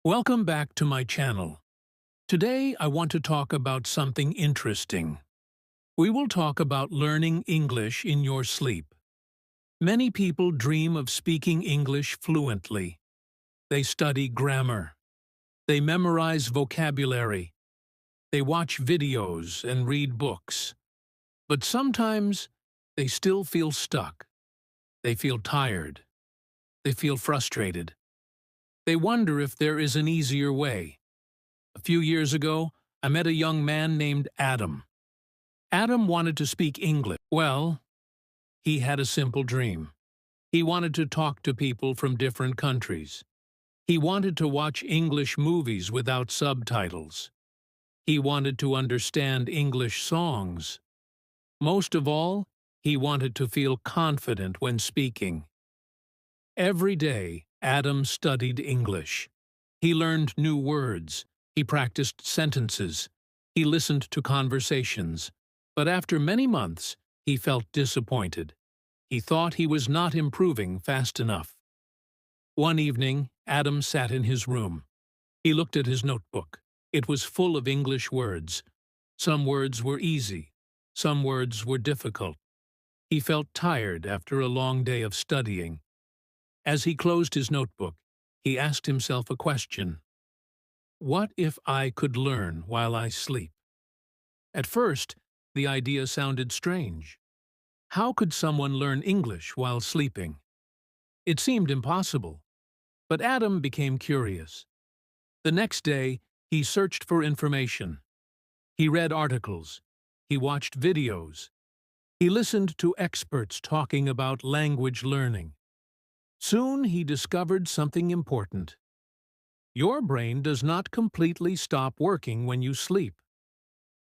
Welcome back to my channel. Today I want to talk about something interesting. We will talk about learning English in your sleep. Many people dream of speaking English fluently. They study grammar. They memorize vocabulary. They watch videos and read books. But sometimes they still feel stuck. They feel tired. They feel frustrated. They wonder if there is an easier way. A few years ago, I met a young man named Adam. Adam wanted to speak English. Well, he had a simple dream. He wanted to talk to people from different countries. He wanted to watch English movies without subtitles. He wanted to understand English songs. Most of all, he wanted to feel confident when speaking. Every day, Adam studied English. He learned new words. He practiced sentences. He listened to conversations. But after many months, he felt disappointed. He thought he was not improving fast enough. One evening, Adam sat in his room. He looked at his notebook. It was full of English words. Some words were easy. Some words were difficult. He felt tired after a long day of studying. As he closed his notebook, he asked himself a question. What if I could learn while I sleep? At first, the idea sounded strange. How could someone learn English while sleeping? It seemed impossible. But Adam became curious. The next day, he searched for information. He read articles. He watched videos. He listened to experts talking about language learning. Soon he discovered something important. Your brain does not completely stop working when you sleep.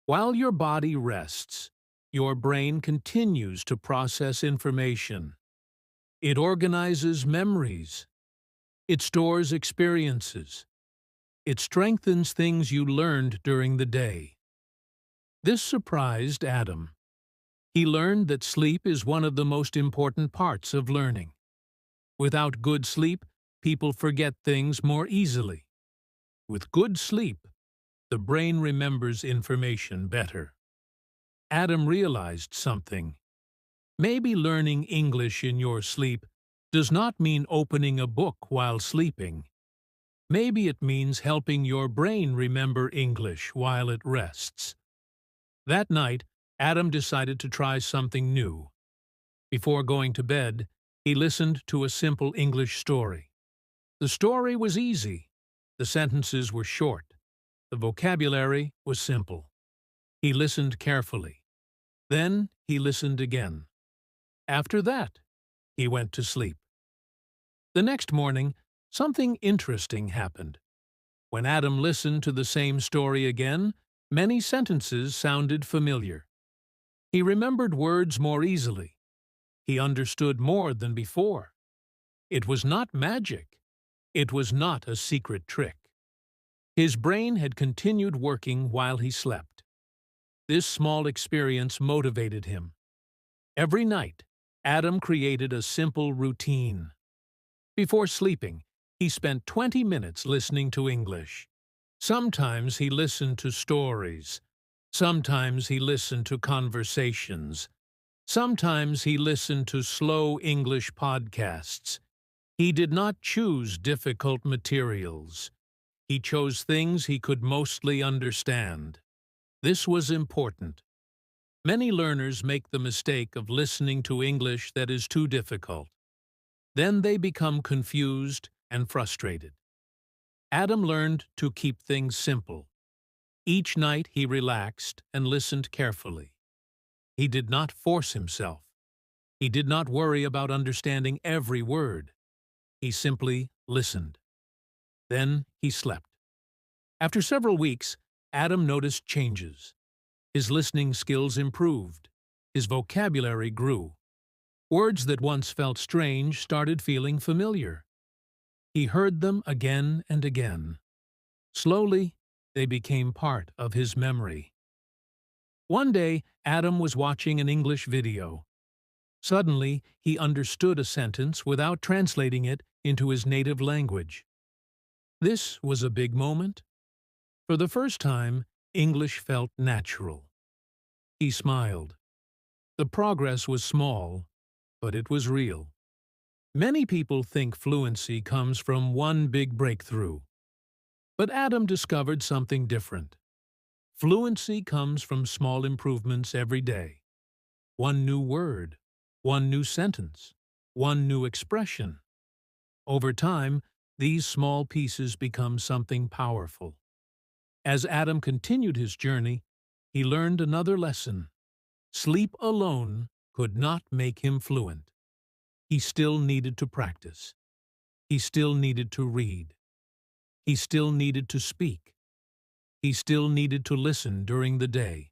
While your body rests, your brain continues to process information. It organizes memories. It stores experiences. It strengthens things you learned during the day. This surprised Adam. He learned that sleep is one of the most important parts of learning. Without good sleep, people forget things more easily. With good sleep, the brain remembers information better. Adam realized something. Maybe learning English in your sleep does not mean opening a book while sleeping. Maybe it means helping your brain remember English while it rests. That night, Adam decided to try something new. Before going to bed, he listened to a simple English story. The story was easy. The sentences were short. The vocabulary was simple. He listened carefully. Then he listened again. After that, he went to sleep. The next morning, something interesting happened. When Adam listened to the same story again, many sentences sounded familiar. He remembered words more easily. He understood more than before. It was not magic. It was not a secret trick. His brain had continued working while he slept. This small experience motivated him. Every night, Adam created a simple routine. Before sleeping, he spent 20 minutes listening to English. Sometimes he listened to stories. Sometimes he listened to conversations. Sometimes he listened to slow English podcasts. He did not choose difficult materials. He chose things he could mostly understand. This was important. Many learners make the mistake of listening to English that is too difficult. Then they become confused and frustrated. Adam learned to keep things simple. Each night he relaxed and listened carefully. He did not force himself. He did not worry about understanding every word. He simply listened. Then he slept. After several weeks, Adam noticed changes. His listening skills improved. His vocabulary grew. Words that once felt strange started feeling familiar. He heard them again and again. Slowly, they became part of his memory. One day, Adam was watching an English video. Suddenly, he understood a sentence without translating it into his native language. This was a big moment. For the first time, English felt natural. He smiled. The progress was small, but it was real. Many people think fluency comes from one big breakthrough. But Adam discovered something different. Fluency comes from small improvements every day. One new word, one new sentence, one new expression. Over time, these small pieces become something powerful. As Adam continued his journey, he learned another lesson. Sleep alone could not make him fluent. He still needed to practice. He still needed to read. He still needed to speak. He still needed to listen during the day.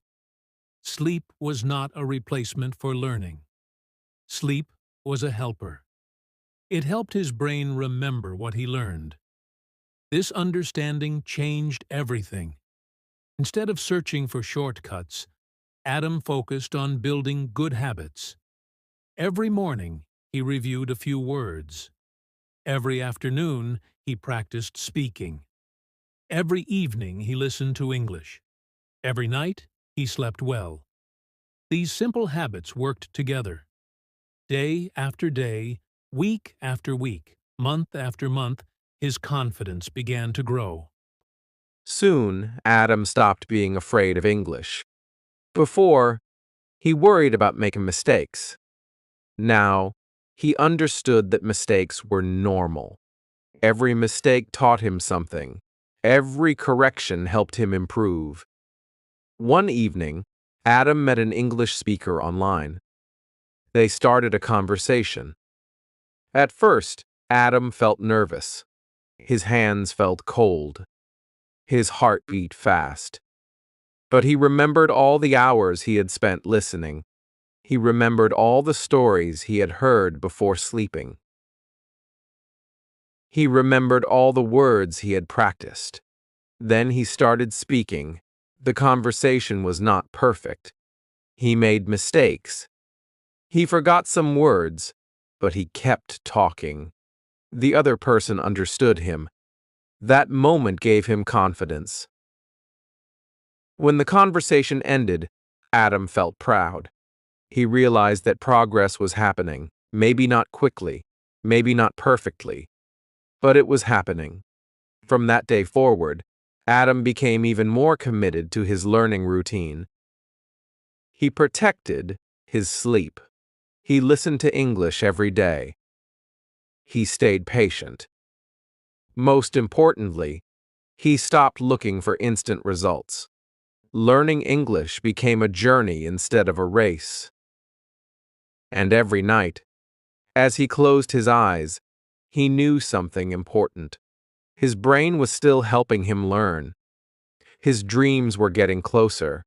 Sleep was not a replacement for learning. Sleep was a helper. It helped his brain remember what he learned. This understanding changed everything. Instead of searching for shortcuts, Adam focused on building good habits. Every morning, he reviewed a few words. Every afternoon, he practiced speaking. Every evening, he listened to English. Every night, he slept well. These simple habits worked together. Day after day, week after week, month after month, his confidence began to grow. Soon, Adam stopped being afraid of English. Before, he worried about making mistakes. Now, he understood that mistakes were normal. Every mistake taught him something. Every correction helped him improve. One evening, Adam met an English speaker online. They started a conversation. At first, Adam felt nervous. His hands felt cold. His heart beat fast. But he remembered all the hours he had spent listening. He remembered all the stories he had heard before sleeping. He remembered all the words he had practiced. Then he started speaking. The conversation was not perfect. He made mistakes. He forgot some words, but he kept talking. The other person understood him. That moment gave him confidence. When the conversation ended, Adam felt proud. He realized that progress was happening, maybe not quickly, maybe not perfectly, but it was happening. From that day forward, Adam became even more committed to his learning routine. He protected his sleep. He listened to English every day. He stayed patient. Most importantly, he stopped looking for instant results. Learning English became a journey instead of a race. And every night, as he closed his eyes, he knew something important. His brain was still helping him learn. His dreams were getting closer.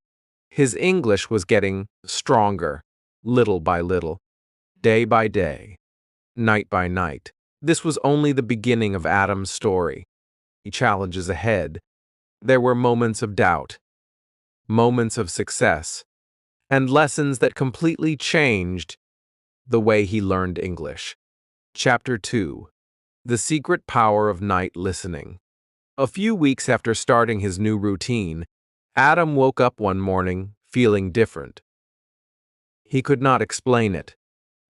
His English was getting stronger, little by little, day by day, night by night. This was only the beginning of Adam's story. Challenges ahead. There were moments of doubt, moments of success, and lessons that completely changed the way he learned English. Chapter 2. The Secret Power of Night Listening. A few weeks after starting his new routine, Adam woke up one morning feeling different. He could not explain it.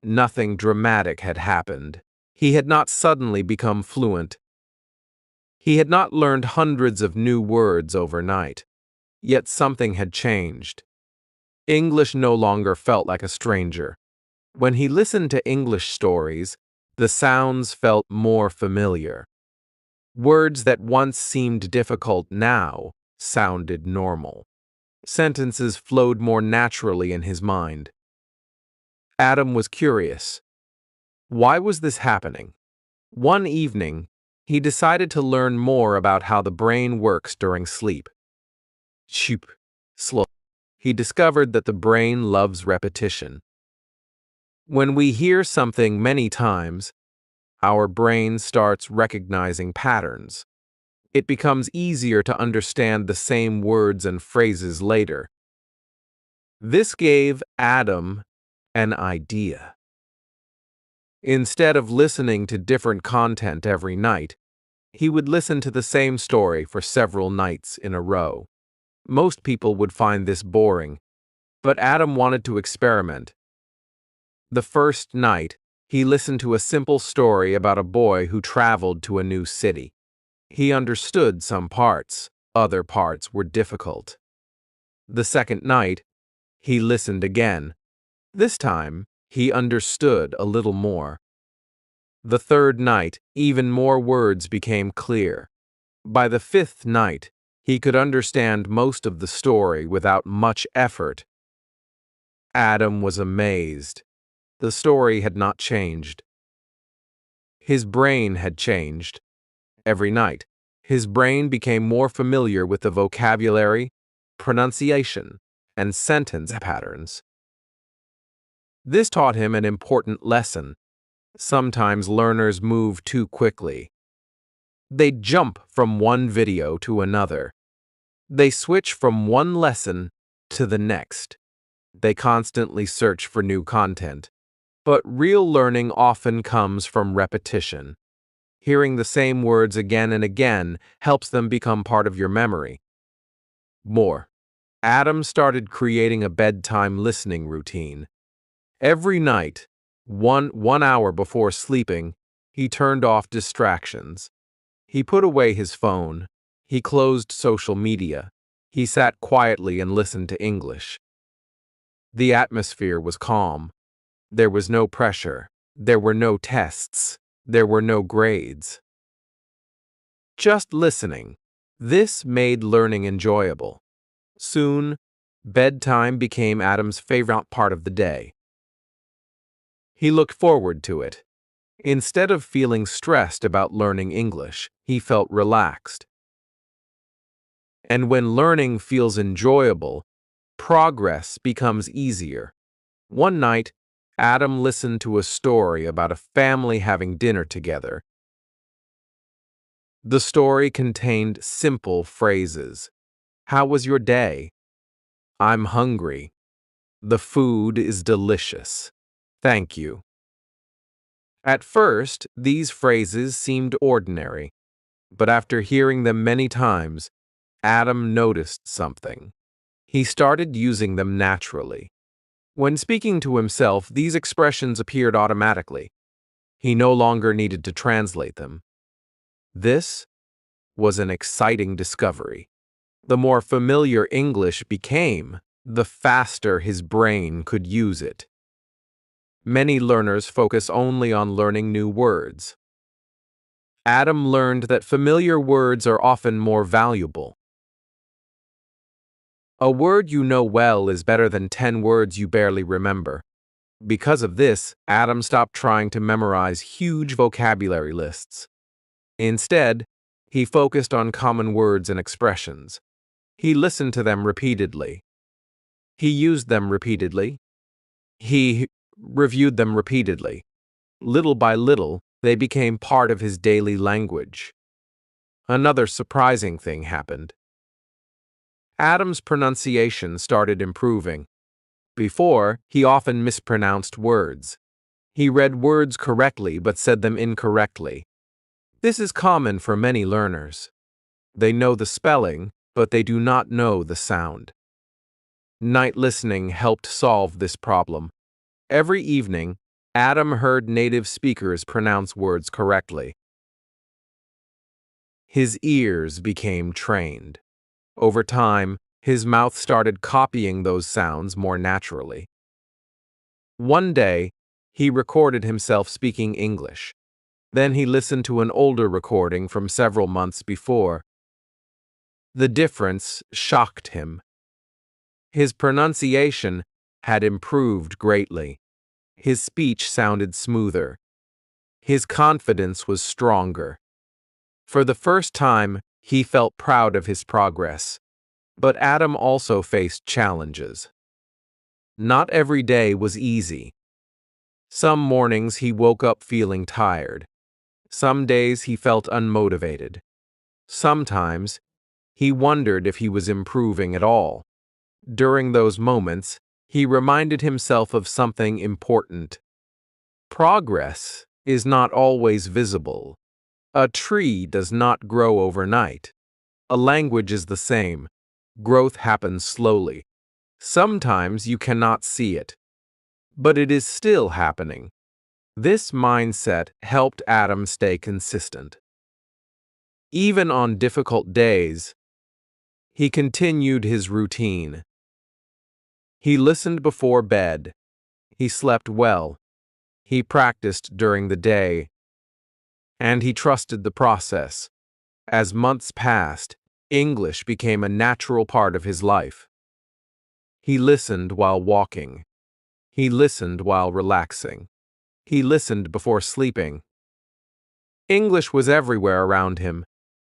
Nothing dramatic had happened. He had not suddenly become fluent. He had not learned hundreds of new words overnight. Yet something had changed. English no longer felt like a stranger. When he listened to English stories, the sounds felt more familiar. Words that once seemed difficult now sounded normal. Sentences flowed more naturally in his mind. Adam was curious. Why was this happening? One evening, he decided to learn more about how the brain works during sleep. Shoop, slow. He discovered that the brain loves repetition. When we hear something many times, our brain starts recognizing patterns. It becomes easier to understand the same words and phrases later. This gave Adam an idea. Instead of listening to different content every night, He would listen to the same story for several nights in a row. Most people would find this boring, but Adam wanted to experiment. The first night, he listened to a simple story about a boy who traveled to a new city. He understood some parts, other parts were difficult. The second night, he listened again. This time, he understood a little more. The third night, even more words became clear. By the fifth night, he could understand most of the story without much effort. Adam was amazed. The story had not changed. His brain had changed. Every night, his brain became more familiar with the vocabulary, pronunciation, and sentence patterns. This taught him an important lesson. Sometimes learners move too quickly. They jump from one video to another. They switch from one lesson to the next. They constantly search for new content. But real learning often comes from repetition. Hearing the same words again and again helps them become part of your memory. More. Adam started creating a bedtime listening routine. Every night, one hour before sleeping, he turned off distractions. He put away his phone. He closed social media. He sat quietly and listened to English. The atmosphere was calm. There was no pressure. There were no tests. There were no grades. Just listening. This made learning enjoyable. Soon, bedtime became Adam's favorite part of the day. He looked forward to it. Instead of feeling stressed about learning English, he felt relaxed. And when learning feels enjoyable, progress becomes easier. One night, Adam listened to a story about a family having dinner together. The story contained simple phrases. How was your day? I'm hungry. The food is delicious. Thank you. At first, these phrases seemed ordinary, but after hearing them many times, Adam noticed something. He started using them naturally. When speaking to himself, these expressions appeared automatically. He no longer needed to translate them. This was an exciting discovery. The more familiar English became, the faster his brain could use it. Many learners focus only on learning new words. Adam learned that familiar words are often more valuable. A word you know well is better than 10 words you barely remember. Because of this, Adam stopped trying to memorize huge vocabulary lists. Instead, he focused on common words and expressions. He listened to them repeatedly. He used them repeatedly. He reviewed them repeatedly. Little by little, they became part of his daily language. Another surprising thing happened. Adam's pronunciation started improving. Before, he often mispronounced words. He read words correctly but said them incorrectly. This is common for many learners. They know the spelling, but they do not know the sound. Night listening helped solve this problem. Every evening, Adam heard native speakers pronounce words correctly. His ears became trained. Over time, his mouth started copying those sounds more naturally. One day, he recorded himself speaking English. Then he listened to an older recording from several months before. The difference shocked him. His pronunciation had improved greatly. His speech sounded smoother. His confidence was stronger. For the first time, he felt proud of his progress. But Adam also faced challenges. Not every day was easy. Some mornings he woke up feeling tired. Some days he felt unmotivated. Sometimes he wondered if he was improving at all. During those moments, he reminded himself of something important. Progress is not always visible. A tree does not grow overnight. A language is the same. Growth happens slowly. Sometimes you cannot see it, but it is still happening. This mindset helped Adam stay consistent. Even on difficult days, he continued his routine. He listened before bed. He slept well. He practiced during the day. And he trusted the process. As months passed, English became a natural part of his life. He listened while walking. He listened while relaxing. He listened before sleeping. English was everywhere around him.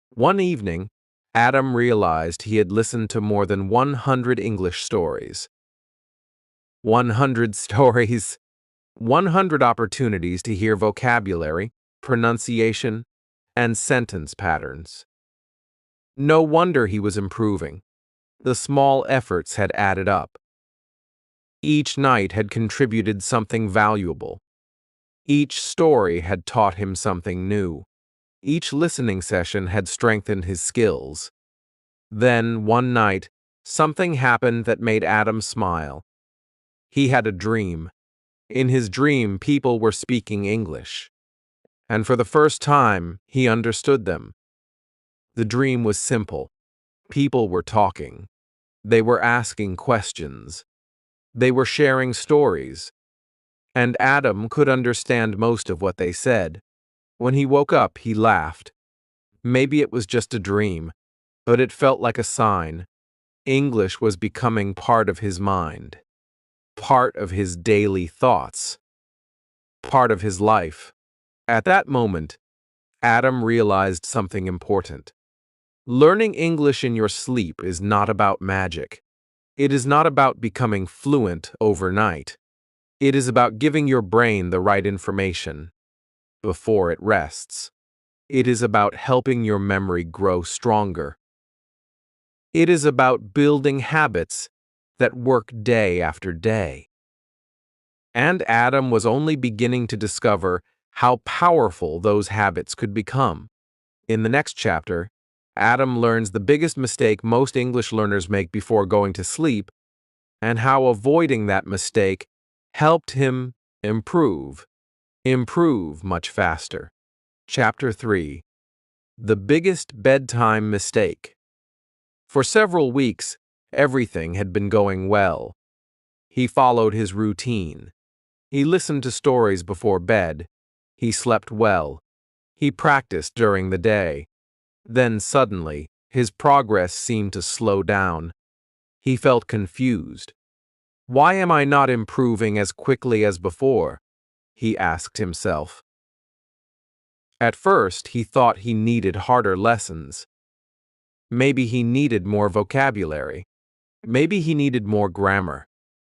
One evening, Adam realized he had listened to more than 100 English stories. 100 stories. 100 opportunities to hear vocabulary, pronunciation, and sentence patterns. No wonder he was improving. The small efforts had added up. Each night had contributed something valuable. Each story had taught him something new. Each listening session had strengthened his skills. Then, one night, something happened that made Adam smile. He had a dream. In his dream, people were speaking English. And for the first time, he understood them. The dream was simple. People were talking. They were asking questions. They were sharing stories. And Adam could understand most of what they said. When he woke up, he laughed. Maybe it was just a dream, but it felt like a sign. English was becoming part of his mind, part of his daily thoughts, part of his life. At that moment, Adam realized something important. Learning English in your sleep is not about magic. It is not about becoming fluent overnight. It is about giving your brain the right information before it rests. It is about helping your memory grow stronger. It is about building habits that work day after day. And Adam was only beginning to discover how powerful those habits could become. In the next chapter, Adam learns the biggest mistake most English learners make before going to sleep and how avoiding that mistake helped him improve much faster. Chapter 3. The Biggest Bedtime Mistake. For several weeks, everything had been going well. He followed his routine. He listened to stories before bed. He slept well. He practiced during the day. Then suddenly, his progress seemed to slow down. He felt confused. Why am I not improving as quickly as before? He asked himself. At first, he thought he needed harder lessons. Maybe he needed more vocabulary. Maybe he needed more grammar.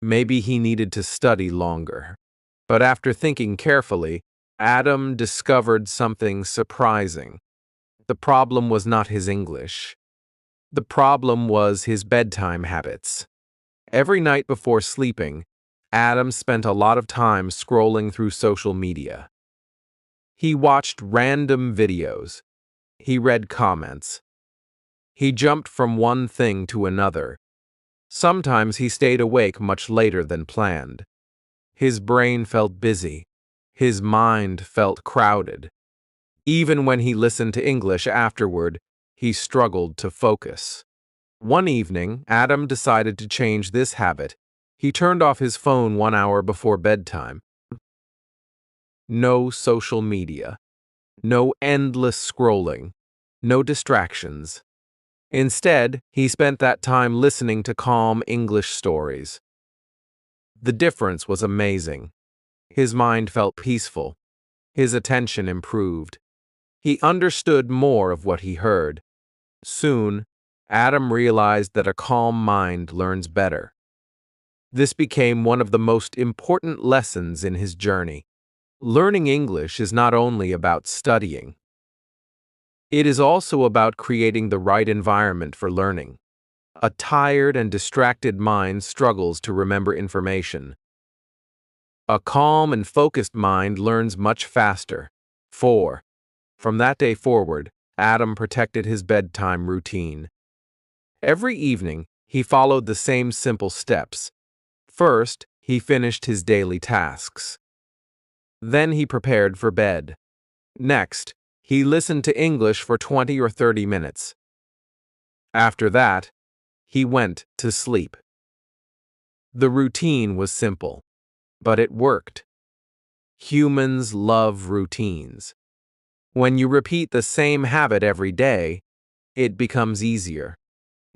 Maybe he needed to study longer. But after thinking carefully, Adam discovered something surprising. The problem was not his English. The problem was his bedtime habits. Every night before sleeping, Adam spent a lot of time scrolling through social media. He watched random videos. He read comments. He jumped from one thing to another. Sometimes he stayed awake much later than planned. His brain felt busy. His mind felt crowded. Even when he listened to English afterward, he struggled to focus. One evening, Adam decided to change this habit. He turned off his phone 1 hour before bedtime. No social media. No endless scrolling. No distractions. Instead, he spent that time listening to calm English stories. The difference was amazing. His mind felt peaceful. His attention improved. He understood more of what he heard. Soon, Adam realized that a calm mind learns better. This became one of the most important lessons in his journey. Learning English is not only about studying. It is also about creating the right environment for learning. A tired and distracted mind struggles to remember information. A calm and focused mind learns much faster. 4. From that day forward, Adam protected his bedtime routine. Every evening, he followed the same simple steps. First, he finished his daily tasks. Then he prepared for bed. Next, he listened to English for 20 or 30 minutes. After that, he went to sleep. The routine was simple, but it worked. Humans love routines. When you repeat the same habit every day, it becomes easier.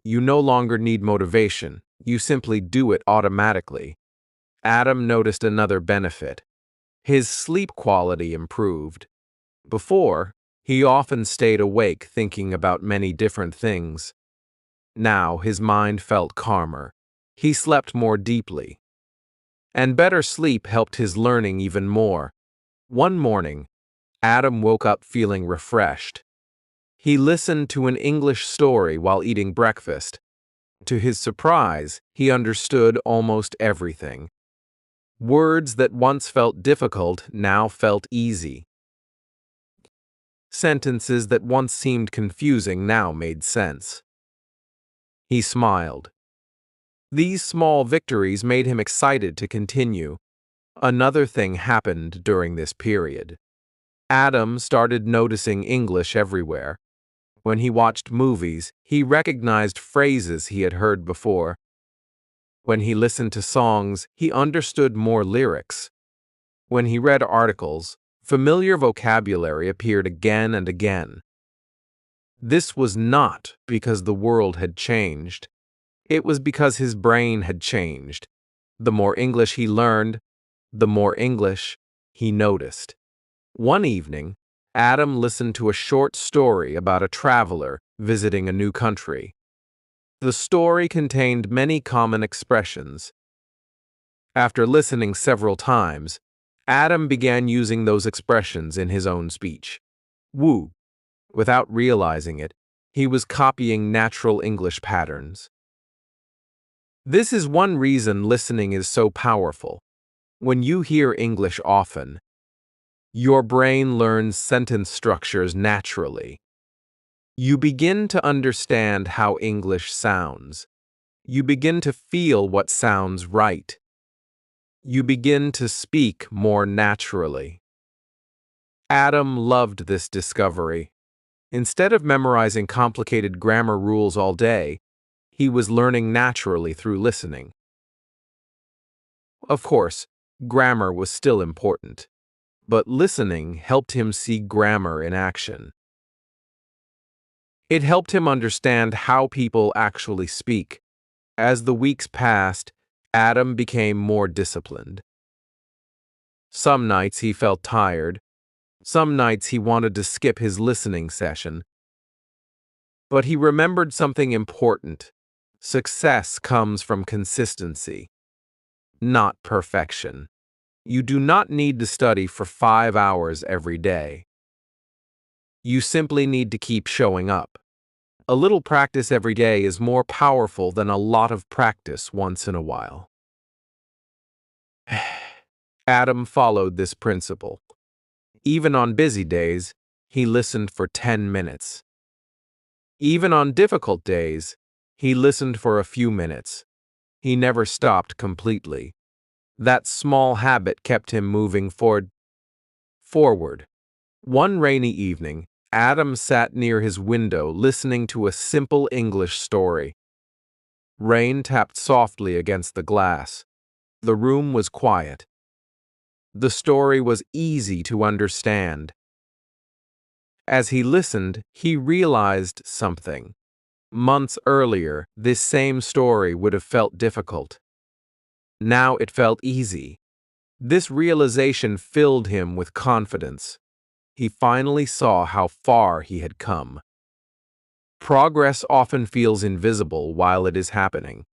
You no longer need motivation, you simply do it automatically. Adam noticed another benefit. His sleep quality improved. Before, he often stayed awake thinking about many different things. Now his mind felt calmer. He slept more deeply. And better sleep helped his learning even more. One morning, Adam woke up feeling refreshed. He listened to an English story while eating breakfast. To his surprise, he understood almost everything. Words that once felt difficult now felt easy. Sentences that once seemed confusing now made sense. He smiled. These small victories made him excited to continue. Another thing happened during this period. Adam started noticing English everywhere. When he watched movies, he recognized phrases he had heard before. When he listened to songs, he understood more lyrics. When he read articles, familiar vocabulary appeared again and again. This was not because the world had changed. It was because his brain had changed. The more English he learned, the more English he noticed. One evening, Adam listened to a short story about a traveler visiting a new country. The story contained many common expressions. After listening several times, Adam began using those expressions in his own speech. Woo! Without realizing it, he was copying natural English patterns. This is one reason listening is so powerful. When you hear English often, your brain learns sentence structures naturally. You begin to understand how English sounds. You begin to feel what sounds right. You begin to speak more naturally. Adam loved this discovery. Instead of memorizing complicated grammar rules all day, he was learning naturally through listening. Of course, grammar was still important, but listening helped him see grammar in action. It helped him understand how people actually speak. As the weeks passed, Adam became more disciplined. Some nights he felt tired. Some nights he wanted to skip his listening session. But he remembered something important. Success comes from consistency, not perfection. You do not need to study for 5 hours every day. You simply need to keep showing up. A little practice every day is more powerful than a lot of practice once in a while. Adam followed this principle. Even on busy days, he listened for 10 minutes. Even on difficult days, he listened for a few minutes. He never stopped completely. That small habit kept him moving forward. One rainy evening, Adam sat near his window listening to a simple English story. Rain tapped softly against the glass. The room was quiet. The story was easy to understand. As he listened, he realized something. Months earlier, this same story would have felt difficult. Now it felt easy. This realization filled him with confidence. He finally saw how far he had come. Progress often feels invisible while it is happening.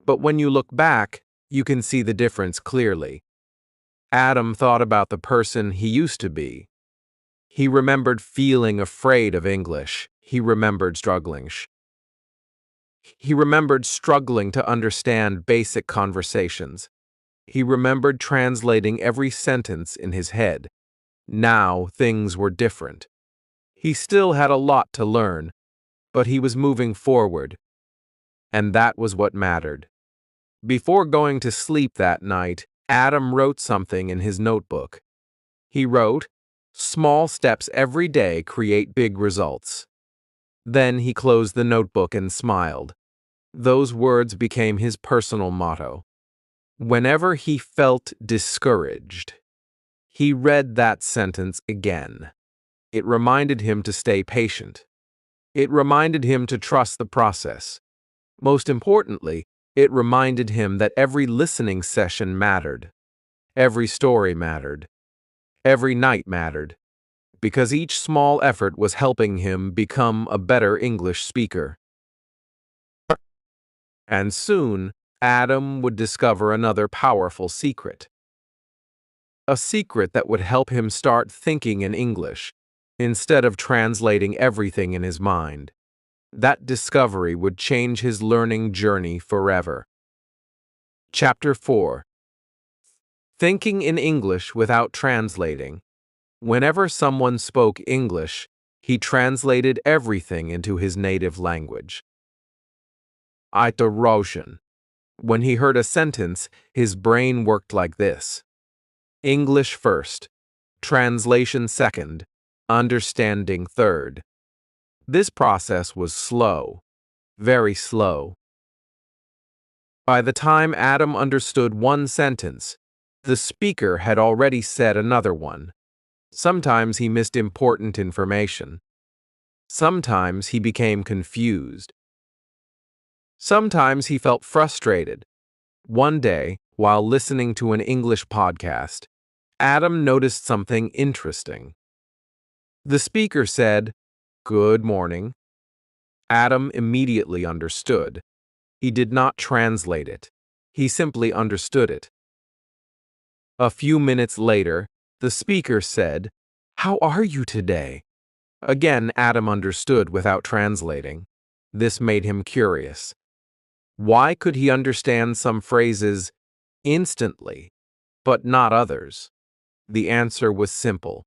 But when you look back, you can see the difference clearly. Adam thought about the person he used to be. He remembered feeling afraid of English. He remembered struggling. He remembered struggling to understand basic conversations. He remembered translating every sentence in his head. Now things were different. He still had a lot to learn, but he was moving forward, and that was what mattered. Before going to sleep that night, Adam wrote something in his notebook. He wrote, "Small steps every day create big results." Then he closed the notebook and smiled. Those words became his personal motto. Whenever he felt discouraged, he read that sentence again. It reminded him to stay patient. It reminded him to trust the process. Most importantly, it reminded him that every listening session mattered. Every story mattered. Every night mattered. Because each small effort was helping him become a better English speaker. And soon, Adam would discover another powerful secret. A secret that would help him start thinking in English, instead of translating everything in his mind. That discovery would change his learning journey forever. Chapter 4. Thinking in English without translating. Whenever someone spoke English, he translated everything into his native language. Iteration. When he heard a sentence, his brain worked like this. English first, translation second, understanding third. This process was slow, very slow. By the time Adam understood one sentence, the speaker had already said another one. Sometimes he missed important information. Sometimes he became confused. Sometimes he felt frustrated. One day, while listening to an English podcast, Adam noticed something interesting. The speaker said, "Good morning." Adam immediately understood. He did not translate it. He simply understood it. A few minutes later, the speaker said, "How are you today?" Again, Adam understood without translating. This made him curious. Why could he understand some phrases instantly, but not others? The answer was simple.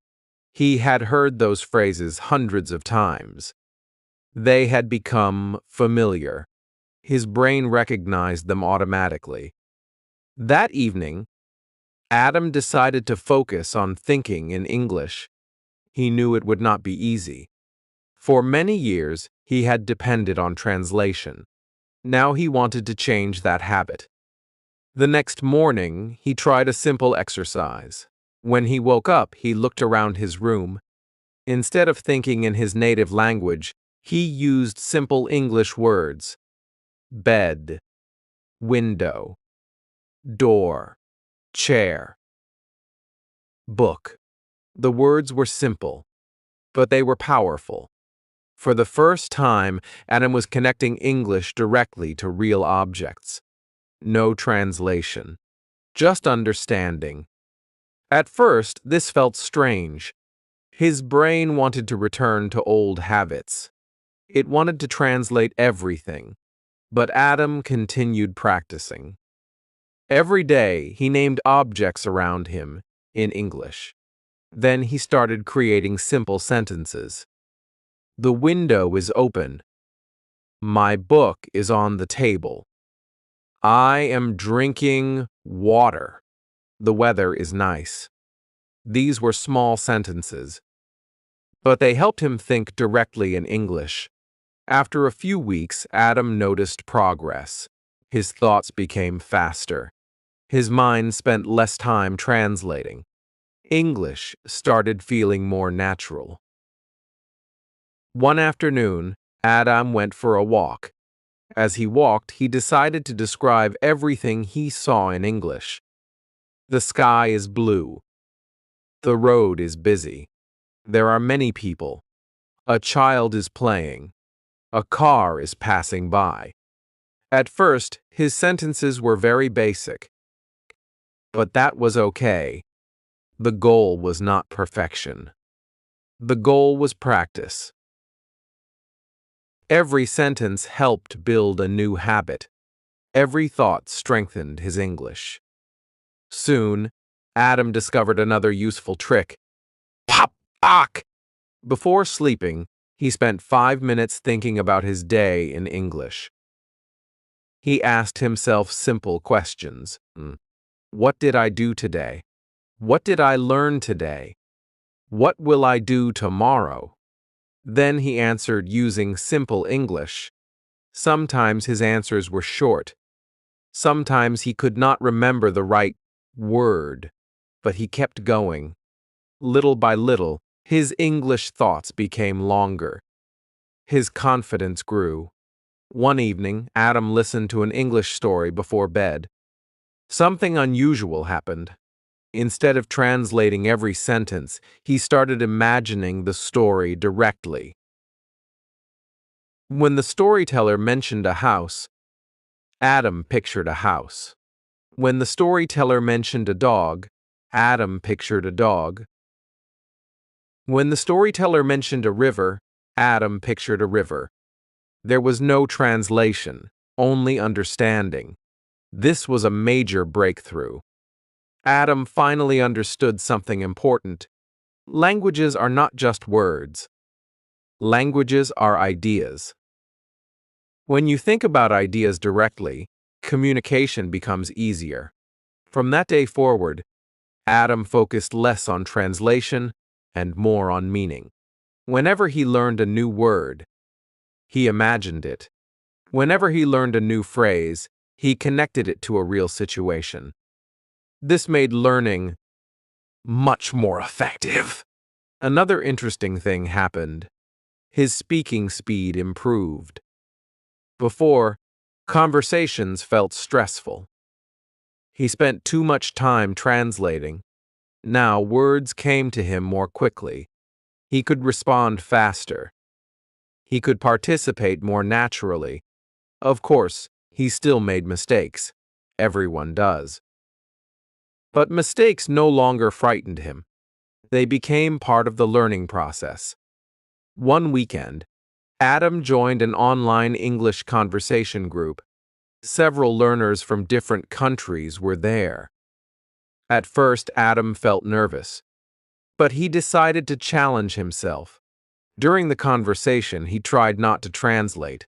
He had heard those phrases hundreds of times. They had become familiar. His brain recognized them automatically. That evening, Adam decided to focus on thinking in English. He knew it would not be easy. For many years, he had depended on translation. Now he wanted to change that habit. The next morning, he tried a simple exercise. When he woke up, he looked around his room. Instead of thinking in his native language, he used simple English words. Bed, window, door, chair, book. The words were simple, but they were powerful. For the first time, Adam was connecting English directly to real objects. No translation, just understanding. At first, this felt strange. His brain wanted to return to old habits. It wanted to translate everything, but Adam continued practicing. Every day, he named objects around him in English. Then he started creating simple sentences. The window is open. My book is on the table. I am drinking water. The weather is nice. These were small sentences, but they helped him think directly in English. After a few weeks, Adam noticed progress. His thoughts became faster. His mind spent less time translating. English started feeling more natural. One afternoon, Adam went for a walk. As he walked, he decided to describe everything he saw in English. The sky is blue. The road is busy. There are many people. A child is playing. A car is passing by. At first, his sentences were very basic. But that was okay. The goal was not perfection. The goal was practice. Every sentence helped build a new habit. Every thought strengthened his English. Soon, Adam discovered another useful trick. Pop! Ak! Before sleeping, he spent 5 minutes thinking about his day in English. He asked himself simple questions. What did I do today? What did I learn today? What will I do tomorrow? Then he answered using simple English. Sometimes his answers were short. Sometimes he could not remember the right word, but he kept going. Little by little, his English thoughts became longer. His confidence grew. One evening, Adam listened to an English story before bed. Something unusual happened. Instead of translating every sentence, he started imagining the story directly. When the storyteller mentioned a house, Adam pictured a house. When the storyteller mentioned a dog, Adam pictured a dog. When the storyteller mentioned a river, Adam pictured a river. There was no translation, only understanding. This was a major breakthrough. Adam finally understood something important. Languages are not just words. Languages are ideas. When you think about ideas directly, communication becomes easier. From that day forward, Adam focused less on translation and more on meaning. Whenever he learned a new word, he imagined it. Whenever he learned a new phrase, he connected it to a real situation. This made learning much more effective. Another interesting thing happened. His speaking speed improved. Before, conversations felt stressful. He spent too much time translating. Now words came to him more quickly. He could respond faster. He could participate more naturally. Of course, he still made mistakes. Everyone does. But mistakes no longer frightened him. They became part of the learning process. One weekend, Adam joined an online English conversation group. Several learners from different countries were there. At first, Adam felt nervous, but he decided to challenge himself. During the conversation, he tried not to translate.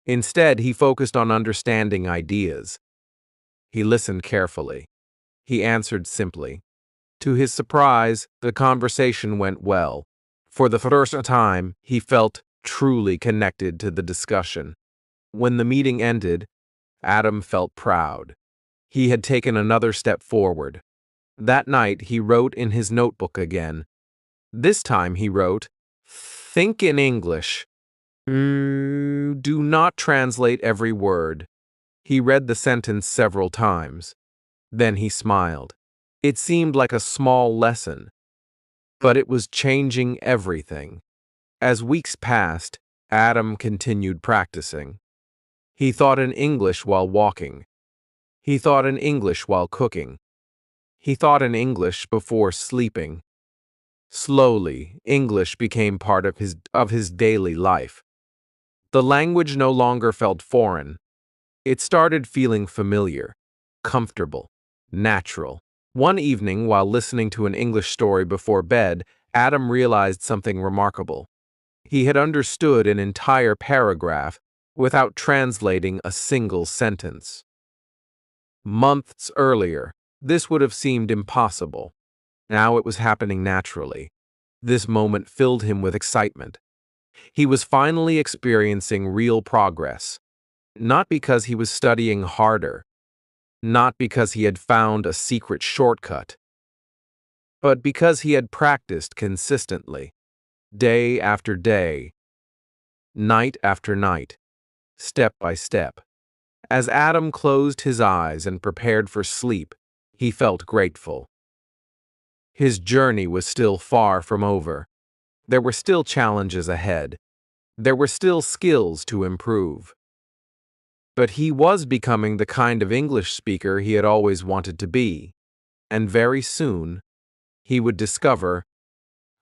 Instead, he focused on understanding ideas. He listened carefully. He answered simply. To his surprise, the conversation went well. For the first time, he felt truly connected to the discussion. When the meeting ended, Adam felt proud. He had taken another step forward. That night, he wrote in his notebook again. This time he wrote, "Think in English. Do not translate every word." He read the sentence several times. Then he smiled. It seemed like a small lesson, but it was changing everything. As weeks passed, Adam continued practicing. He thought in English while walking. He thought in English while cooking. He thought in English before sleeping. Slowly, English became part of his daily life. The language no longer felt foreign. It started feeling familiar, comfortable, natural. One evening, while listening to an English story before bed, Adam realized something remarkable. He had understood an entire paragraph without translating a single sentence. Months earlier, this would have seemed impossible. Now it was happening naturally. This moment filled him with excitement. He was finally experiencing real progress, not because he was studying harder, not because he had found a secret shortcut, but because he had practiced consistently, day after day, night after night, step by step. As Adam closed his eyes and prepared for sleep, he felt grateful. His journey was still far from over. There were still challenges ahead. There were still skills to improve. But he was becoming the kind of English speaker he had always wanted to be. And very soon, he would discover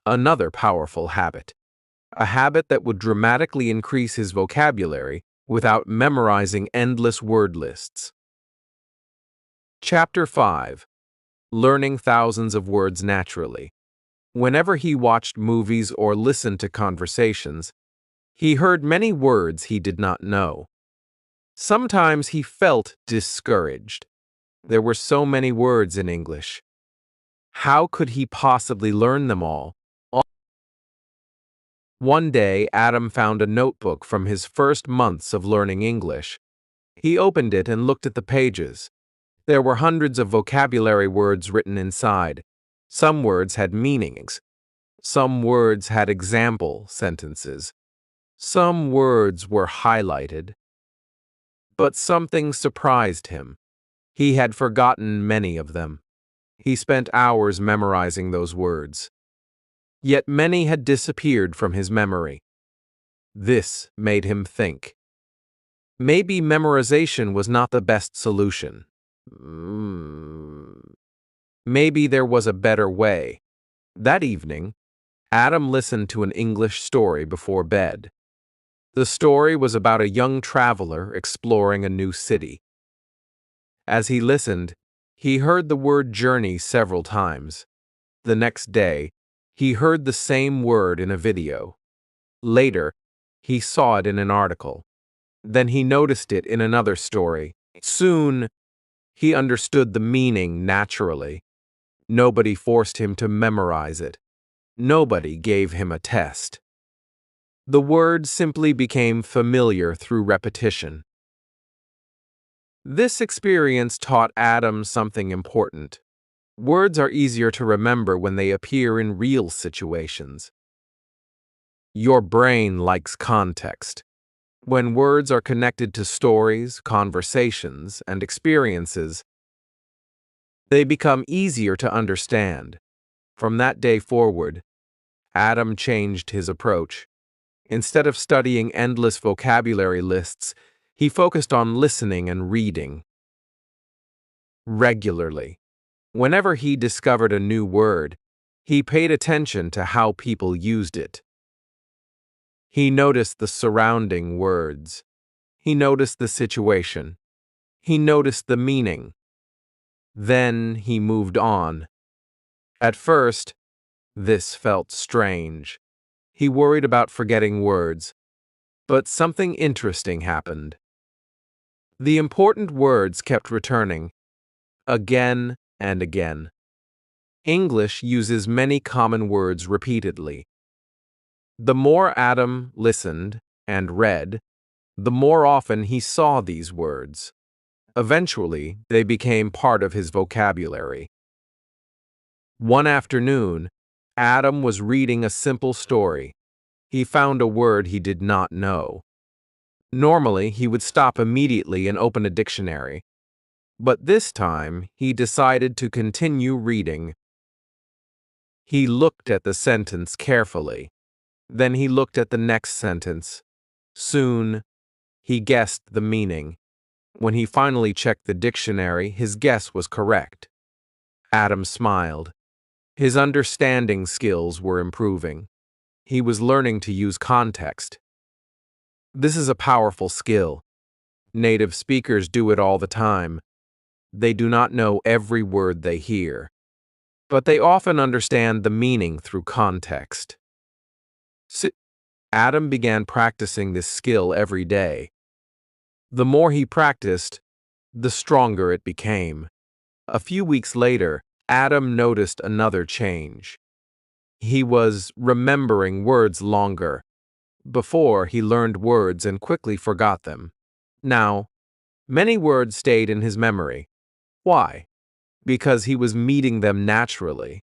another powerful habit. A habit that would dramatically increase his vocabulary without memorizing endless word lists. Chapter 5. Learning thousands of words naturally. Whenever he watched movies or listened to conversations, he heard many words he did not know. Sometimes he felt discouraged. There were so many words in English. How could he possibly learn them all? One day, Adam found a notebook from his first months of learning English. He opened it and looked at the pages. There were hundreds of vocabulary words written inside. Some words had meanings. Some words had example sentences. Some words were highlighted. But something surprised him. He had forgotten many of them. He spent hours memorizing those words. Yet many had disappeared from his memory. This made him think. Maybe memorization was not the best solution. Maybe there was a better way. That evening, Adam listened to an English story before bed. The story was about a young traveler exploring a new city. As he listened, he heard the word journey several times. The next day, he heard the same word in a video. Later, he saw it in an article. Then he noticed it in another story. Soon, he understood the meaning naturally. Nobody forced him to memorize it. Nobody gave him a test. The word simply became familiar through repetition. This experience taught Adam something important. Words are easier to remember when they appear in real situations. Your brain likes context. When words are connected to stories, conversations, and experiences, they become easier to understand. From that day forward, Adam changed his approach. Instead of studying endless vocabulary lists, he focused on listening and reading regularly. Whenever he discovered a new word, he paid attention to how people used it. He noticed the surrounding words. He noticed the situation. He noticed the meaning. Then he moved on. At first, this felt strange. He worried about forgetting words. But something interesting happened. The important words kept returning, again and again. English uses many common words repeatedly. The more Adam listened and read, the more often he saw these words. Eventually, they became part of his vocabulary. One afternoon, Adam was reading a simple story. He found a word he did not know. Normally, he would stop immediately and open a dictionary. But this time, he decided to continue reading. He looked at the sentence carefully. Then he looked at the next sentence. Soon, he guessed the meaning. When he finally checked the dictionary, his guess was correct. Adam smiled. His understanding skills were improving. He was learning to use context. This is a powerful skill. Native speakers do it all the time. They do not know every word they hear, but they often understand the meaning through context. Adam began practicing this skill every day. The more he practiced, the stronger it became. A few weeks later, Adam noticed another change. He was remembering words longer. Before, he learned words and quickly forgot them. Now, many words stayed in his memory. Why? Because he was meeting them naturally.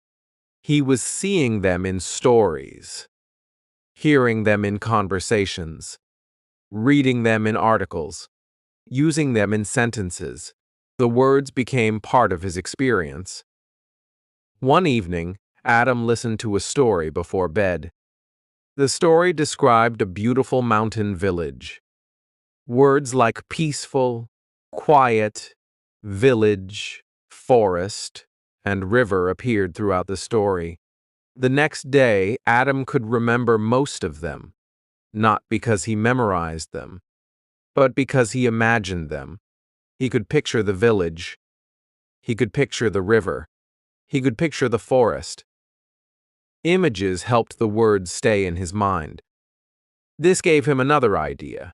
He was seeing them in stories, hearing them in conversations, reading them in articles, using them in sentences. The words became part of his experience. One evening, Adam listened to a story before bed. The story described a beautiful mountain village. Words like peaceful, quiet, village, forest, and river appeared throughout the story. The next day, Adam could remember most of them, not because he memorized them, but because he imagined them. He could picture the village. He could picture the river. He could picture the forest. Images helped the words stay in his mind. This gave him another idea.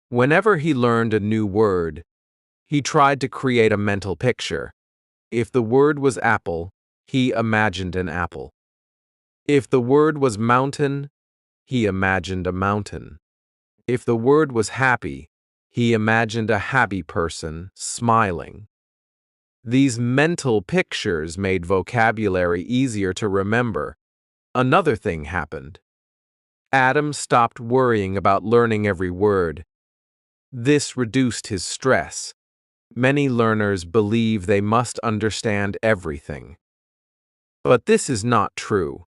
Whenever he learned a new word, he tried to create a mental picture. If the word was apple, he imagined an apple. If the word was mountain, he imagined a mountain. If the word was happy, he imagined a happy person smiling. These mental pictures made vocabulary easier to remember. Another thing happened. Adam stopped worrying about learning every word. This reduced his stress. Many learners believe they must understand everything. But this is not true.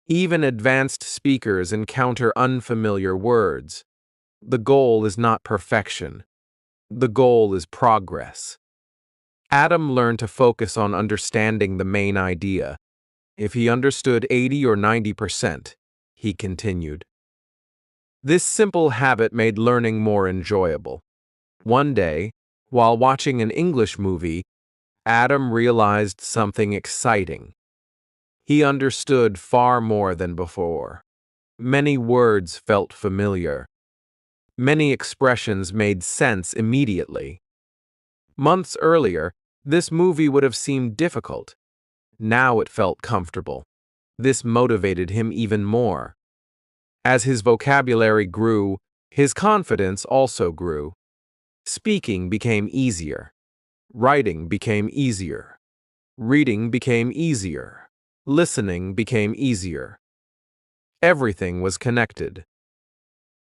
Even advanced speakers encounter unfamiliar words. The goal is not perfection. The goal is progress. Adam learned to focus on understanding the main idea. If he understood 80 or 90%, he continued. This simple habit made learning more enjoyable. One day, while watching an English movie, Adam realized something exciting. He understood far more than before. Many words felt familiar. Many expressions made sense immediately. Months earlier, this movie would have seemed difficult. Now it felt comfortable. This motivated him even more. As his vocabulary grew, his confidence also grew. Speaking became easier. Writing became easier. Reading became easier. Listening became easier. Everything was connected.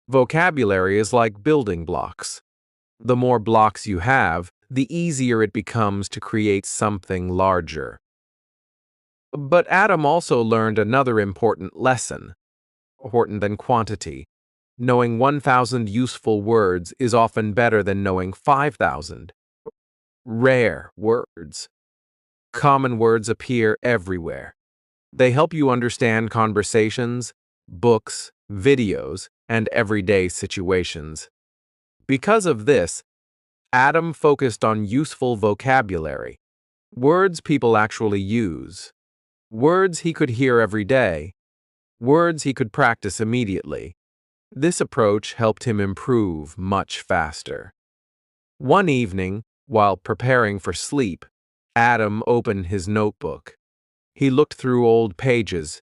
Vocabulary is like building blocks. The more blocks you have, the easier it becomes to create something larger. But Adam also learned another important lesson, important than quantity. Knowing 1,000 useful words is often better than knowing 5,000. Rare words. Common words appear everywhere. They help you understand conversations, books, videos, and everyday situations. Because of this, Adam focused on useful vocabulary, words people actually use, words he could hear every day, words he could practice immediately. This approach helped him improve much faster. One evening, while preparing for sleep, Adam opened his notebook. He looked through old pages.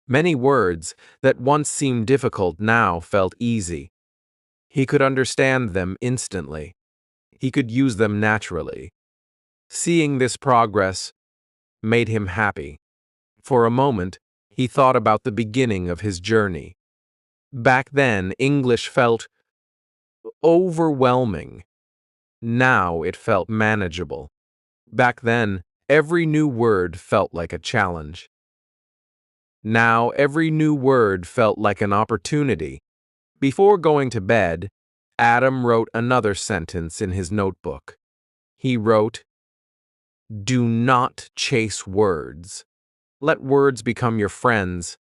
Many words that once seemed difficult now felt easy. He could understand them instantly. He could use them naturally. Seeing this progress made him happy. For a moment, he thought about the beginning of his journey. Back then, English felt overwhelming. Now it felt manageable. Back then, every new word felt like a challenge. Now every new word felt like an opportunity. Before going to bed, Adam wrote another sentence in his notebook. He wrote, "Do not chase words. Let words become your friends."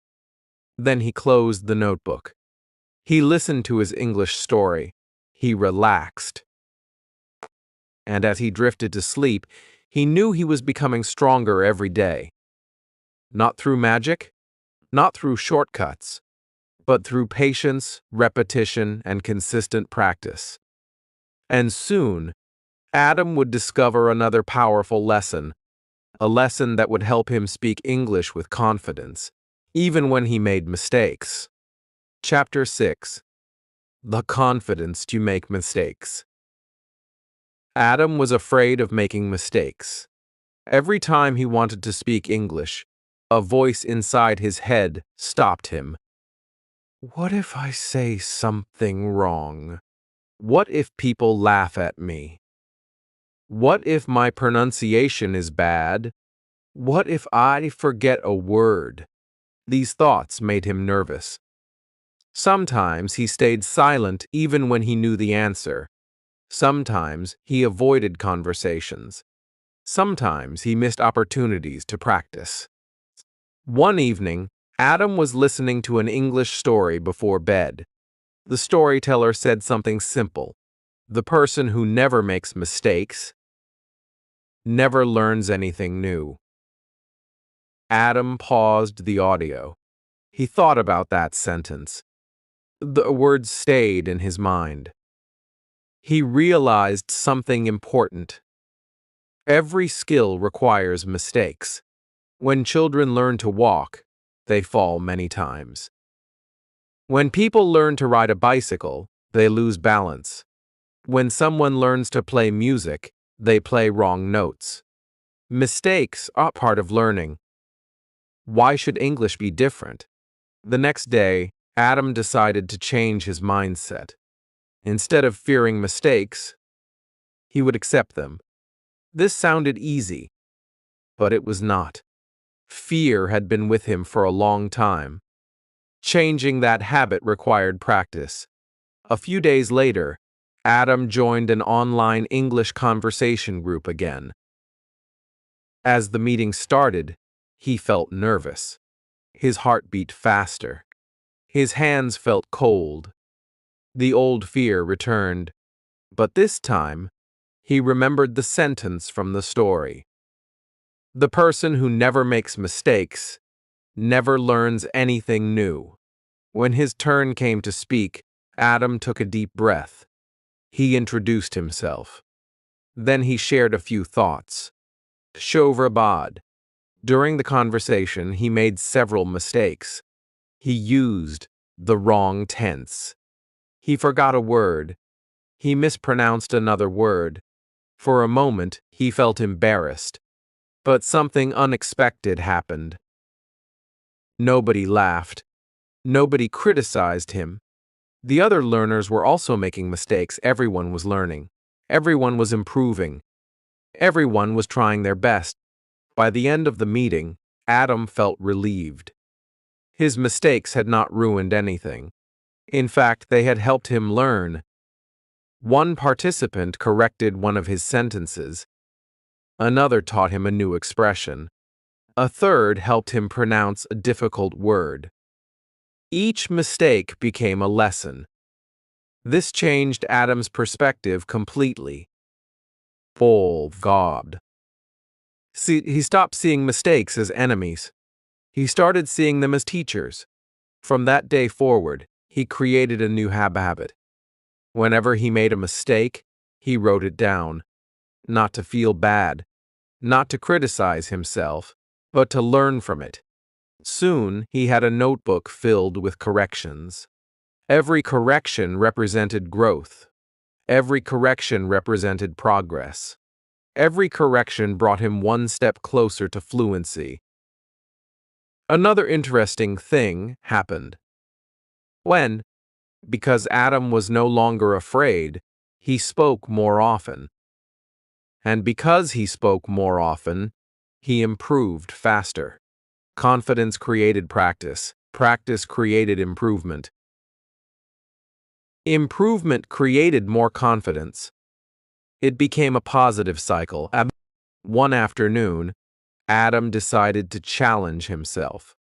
Then he closed the notebook. He listened to his English story. He relaxed. And as he drifted to sleep, he knew he was becoming stronger every day. Not through magic, not through shortcuts, but through patience, repetition, and consistent practice. And soon, Adam would discover another powerful lesson, a lesson that would help him speak English with confidence, even when he made mistakes. Chapter 6. The Confidence to Make Mistakes. Adam was afraid of making mistakes. Every time he wanted to speak English, a voice inside his head stopped him. What if I say something wrong? What if people laugh at me? What if my pronunciation is bad? What if I forget a word? These thoughts made him nervous. Sometimes he stayed silent even when he knew the answer. Sometimes he avoided conversations. Sometimes he missed opportunities to practice. One evening, Adam was listening to an English story before bed. The storyteller said something simple. The person who never makes mistakes never learns anything new. Adam paused the audio. He thought about that sentence. The words stayed in his mind. He realized something important. Every skill requires mistakes. When children learn to walk, they fall many times. When people learn to ride a bicycle, they lose balance. When someone learns to play music, they play wrong notes. Mistakes are part of learning. Why should English be different? The next day, Adam decided to change his mindset. Instead of fearing mistakes, he would accept them. This sounded easy, but it was not. Fear had been with him for a long time. Changing that habit required practice. A few days later, Adam joined an online English conversation group again. As the meeting started, he felt nervous. His heart beat faster. His hands felt cold. The old fear returned, but this time, he remembered the sentence from the story. The person who never makes mistakes never learns anything new. When his turn came to speak, Adam took a deep breath. He introduced himself. Then he shared a few thoughts. Shovrabad. During the conversation, he made several mistakes. He used the wrong tense. He forgot a word. He mispronounced another word. For a moment, he felt embarrassed. But something unexpected happened. Nobody laughed. Nobody criticized him. The other learners were also making mistakes. Everyone was learning. Everyone was improving. Everyone was trying their best. By the end of the meeting, Adam felt relieved. His mistakes had not ruined anything. In fact, they had helped him learn. One participant corrected one of his sentences. Another taught him a new expression. A third helped him pronounce a difficult word. Each mistake became a lesson. This changed Adam's perspective completely. Oh, God. He stopped seeing mistakes as enemies. He started seeing them as teachers. From that day forward, he created a new habit. Whenever he made a mistake, he wrote it down. Not to feel bad, not to criticize himself, but to learn from it. Soon, he had a notebook filled with corrections. Every correction represented growth. Every correction represented progress. Every correction brought him one step closer to fluency. Another interesting thing happened. Because Adam was no longer afraid, he spoke more often. And because he spoke more often, he improved faster. Confidence created practice. Practice created improvement. Improvement created more confidence. It became a positive cycle. One afternoon, Adam decided to challenge himself.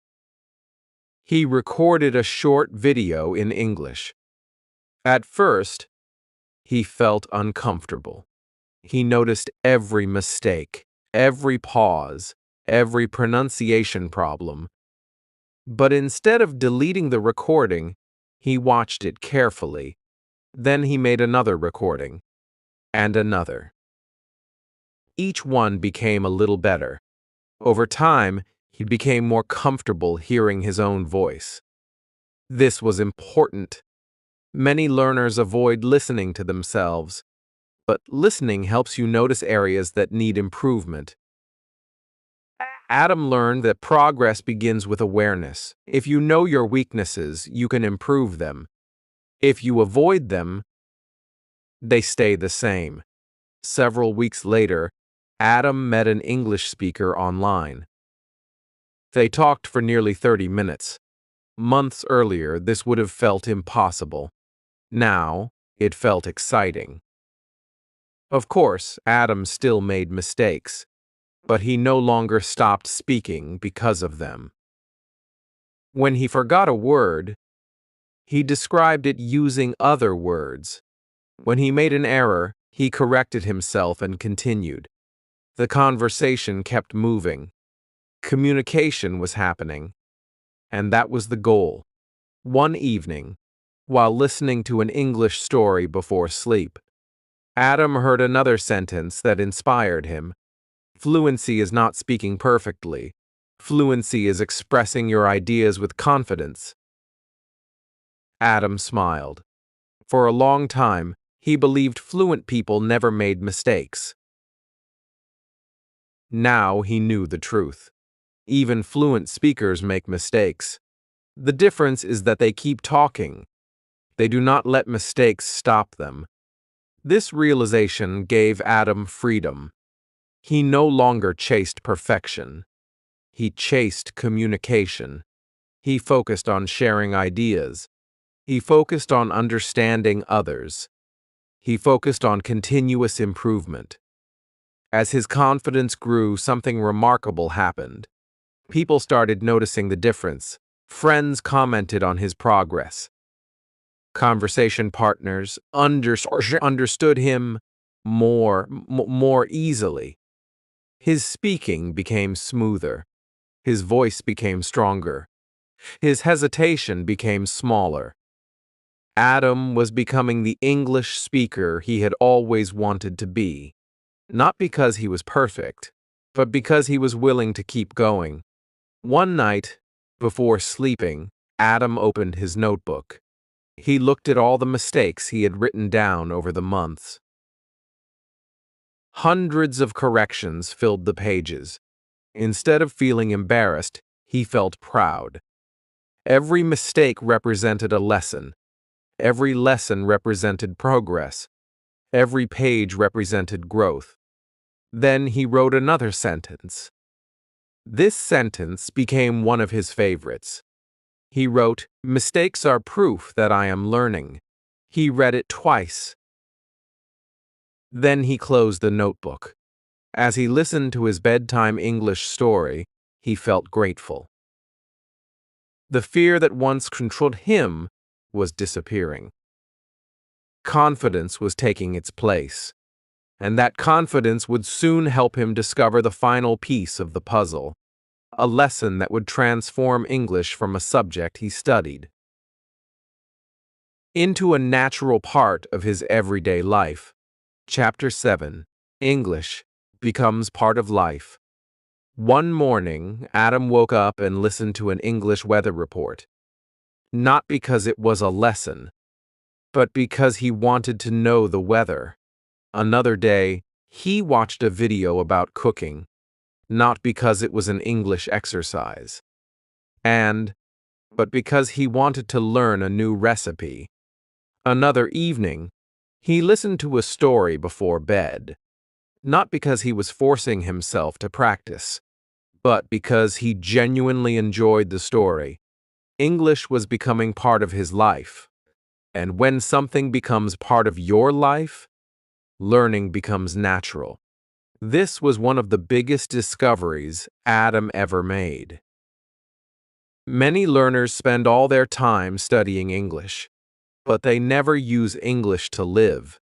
He recorded a short video in English. At first, he felt uncomfortable. He noticed every mistake, every pause, every pronunciation problem. But instead of deleting the recording, he watched it carefully. Then he made another recording, and another. Each one became a little better. Over time, he became more comfortable hearing his own voice. This was important. Many learners avoid listening to themselves, but listening helps you notice areas that need improvement. Adam learned that progress begins with awareness. If you know your weaknesses, you can improve them. If you avoid them, they stay the same. Several weeks later, Adam met an English speaker online. They talked for nearly 30 minutes. Months earlier, this would have felt impossible. Now, it felt exciting. Of course, Adam still made mistakes, but he no longer stopped speaking because of them. When he forgot a word, he described it using other words. When he made an error, he corrected himself and continued. The conversation kept moving. Communication was happening, and that was the goal. One evening, while listening to an English story before sleep, Adam heard another sentence that inspired him. Fluency is not speaking perfectly. Fluency is expressing your ideas with confidence. Adam smiled. For a long time, he believed fluent people never made mistakes. Now he knew the truth. Even fluent speakers make mistakes. The difference is that they keep talking. They do not let mistakes stop them. This realization gave Adam freedom. He no longer chased perfection. He chased communication. He focused on sharing ideas. He focused on understanding others. He focused on continuous improvement. As his confidence grew, something remarkable happened. People started noticing the difference. Friends commented on his progress. Conversation partners understood him more easily. His speaking became smoother. His voice became stronger. His hesitation became smaller. Adam was becoming the English speaker he had always wanted to be, not because he was perfect, but because he was willing to keep going. One night, before sleeping, Adam opened his notebook. He looked at all the mistakes he had written down over the months. Hundreds of corrections filled the pages. Instead of feeling embarrassed, he felt proud. Every mistake represented a lesson. Every lesson represented progress. Every page represented growth. Then he wrote another sentence. This sentence became one of his favorites. He wrote, "Mistakes are proof that I am learning." He read it twice. Then he closed the notebook. As he listened to his bedtime English story, he felt grateful. The fear that once controlled him was disappearing. Confidence was taking its place, and that confidence would soon help him discover the final piece of the puzzle, a lesson that would transform English from a subject he studied into a natural part of his everyday life. Chapter 7. English becomes part of life. One morning, Adam woke up and listened to an English weather report. Not because it was a lesson, but because he wanted to know the weather. Another day, he watched a video about cooking, not because it was an English exercise, but because he wanted to learn a new recipe. Another evening, he listened to a story before bed, not because he was forcing himself to practice, but because he genuinely enjoyed the story. English was becoming part of his life, and when something becomes part of your life, learning becomes natural. This was one of the biggest discoveries Adam ever made. Many learners spend all their time studying English, but they never use English to live.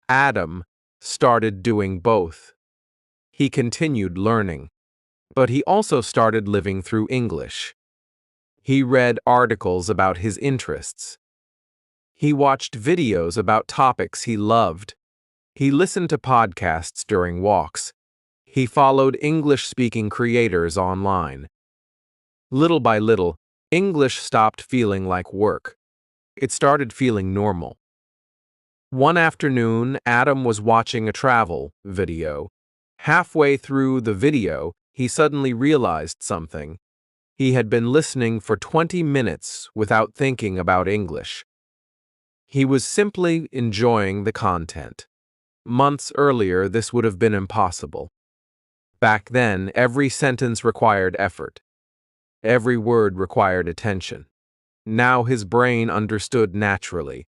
Adam started doing both. He continued learning, but he also started living through English. He read articles about his interests. He watched videos about topics he loved. He listened to podcasts during walks. He followed English-speaking creators online. Little by little, English stopped feeling like work. It started feeling normal. One afternoon, Adam was watching a travel video. Halfway through the video, he suddenly realized something. He had been listening for 20 minutes without thinking about English. He was simply enjoying the content. Months earlier, this would have been impossible. Back then, every sentence required effort. Every word required attention. Now his brain understood naturally.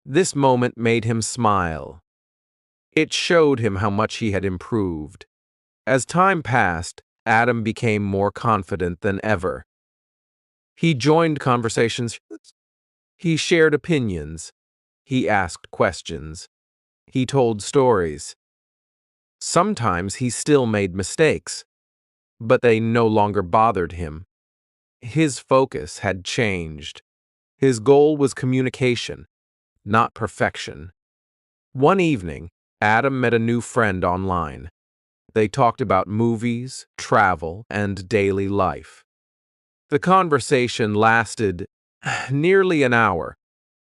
This moment made him smile. It showed him how much he had improved. As time passed, Adam became more confident than ever. He joined conversations. He shared opinions. He asked questions. He told stories. Sometimes he still made mistakes. but they no longer bothered him. His focus had changed. His goal was communication, not perfection. One evening, Adam met a new friend online. They talked about movies, travel, and daily life. The conversation lasted nearly an hour.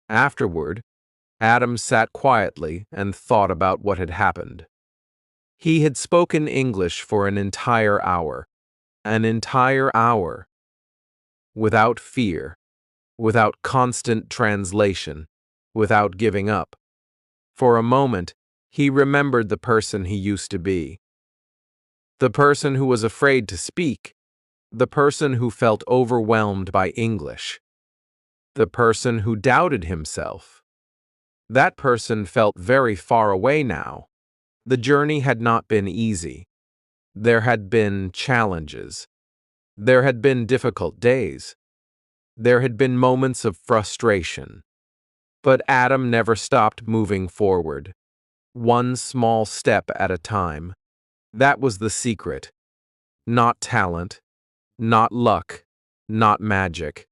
Afterward, Adam sat quietly and thought about what had happened. He had spoken English for an entire hour. An entire hour. Without fear, without constant translation, without giving up. For a moment, he remembered the person he used to be. The person who was afraid to speak. The person who felt overwhelmed by English. The person who doubted himself. That person felt very far away now. The journey had not been easy. There had been challenges. There had been difficult days. There had been moments of frustration. But Adam never stopped moving forward. One small step at a time. That was the secret. Not talent, not luck, not magic.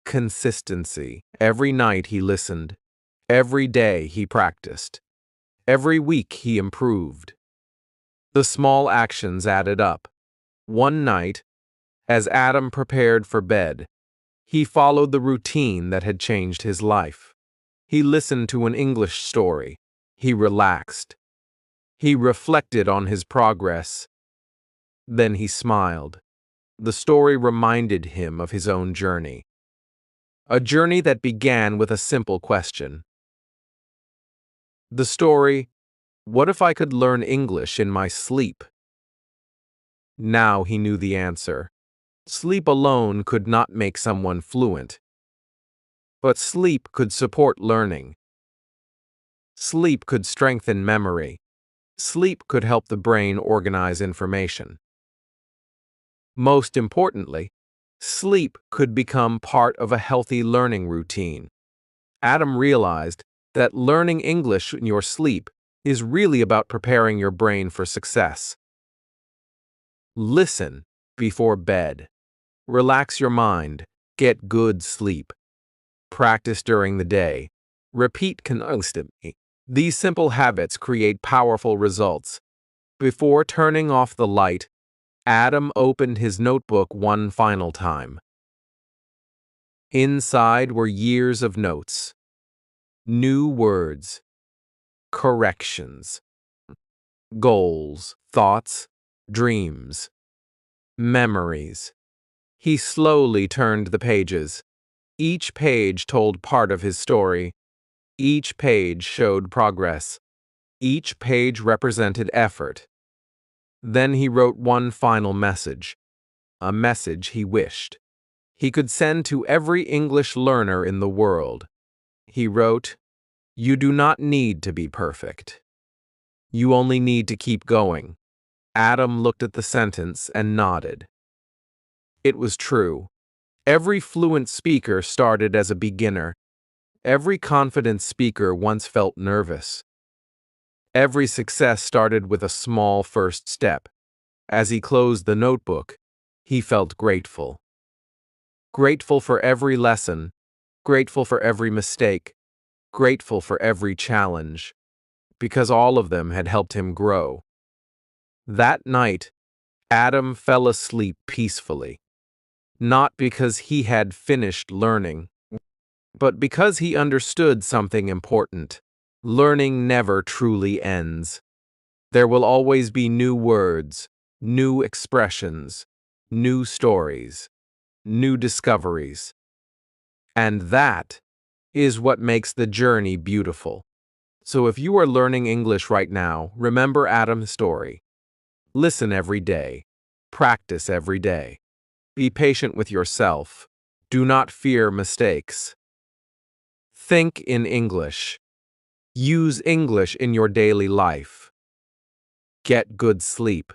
Consistency. Every night he listened. Every day he practiced. Every week he improved. The small actions added up. One night, as Adam prepared for bed, he followed the routine that had changed his life. He listened to an English story. He relaxed. He reflected on his progress. Then he smiled. The story reminded him of his own journey. A journey that began with a simple question. The story, what if I could learn English in my sleep? Now he knew the answer. Sleep alone could not make someone fluent. But sleep could support learning. Sleep could strengthen memory. Sleep could help the brain organize information. Most importantly, sleep could become part of a healthy learning routine. Adam realized that learning English in your sleep is really about preparing your brain for success. Listen before bed. Relax your mind. Get good sleep. Practice during the day. Repeat constantly. These simple habits create powerful results. Before turning off the light, Adam opened his notebook one final time. Inside were years of notes. New words. Corrections. Goals, thoughts, dreams. Memories. He slowly turned the pages. Each page told part of his story. Each page showed progress. Each page represented effort. Then he wrote one final message, a message he wished he could send to every English learner in the world. He wrote, "You do not need to be perfect. You only need to keep going." Adam looked at the sentence and nodded. It was true. Every fluent speaker started as a beginner. Every confident speaker once felt nervous. Every success started with a small first step. As he closed the notebook, he felt grateful. Grateful for every lesson, grateful for every mistake, grateful for every challenge, because all of them had helped him grow. That night, Adam fell asleep peacefully, not because he had finished learning, but because he understood something important. Learning never truly ends. There will always be new words, new expressions, new stories, new discoveries. And that is what makes the journey beautiful. So if you are learning English right now, remember Adam's story. Listen every day. Practice every day. Be patient with yourself. Do not fear mistakes. Think in English. Use English in your daily life. Get good sleep.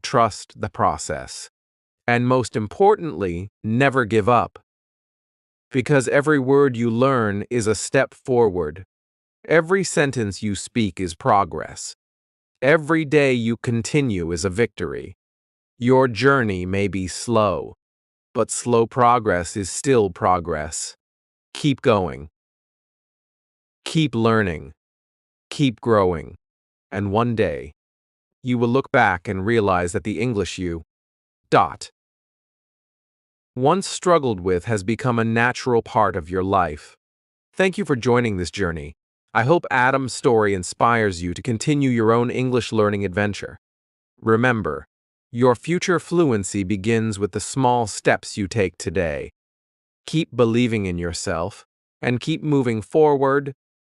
Trust the process. And most importantly, never give up. Because every word you learn is a step forward. Every sentence you speak is progress. Every day you continue is a victory. Your journey may be slow, but slow progress is still progress. Keep going. Keep learning. Keep growing. And one day, you will look back and realize that the English you once struggled with has become a natural part of your life. Thank you for joining this journey. I hope Adam's story inspires you to continue your own English learning adventure. Remember, your future fluency begins with the small steps you take today. Keep believing in yourself and keep moving forward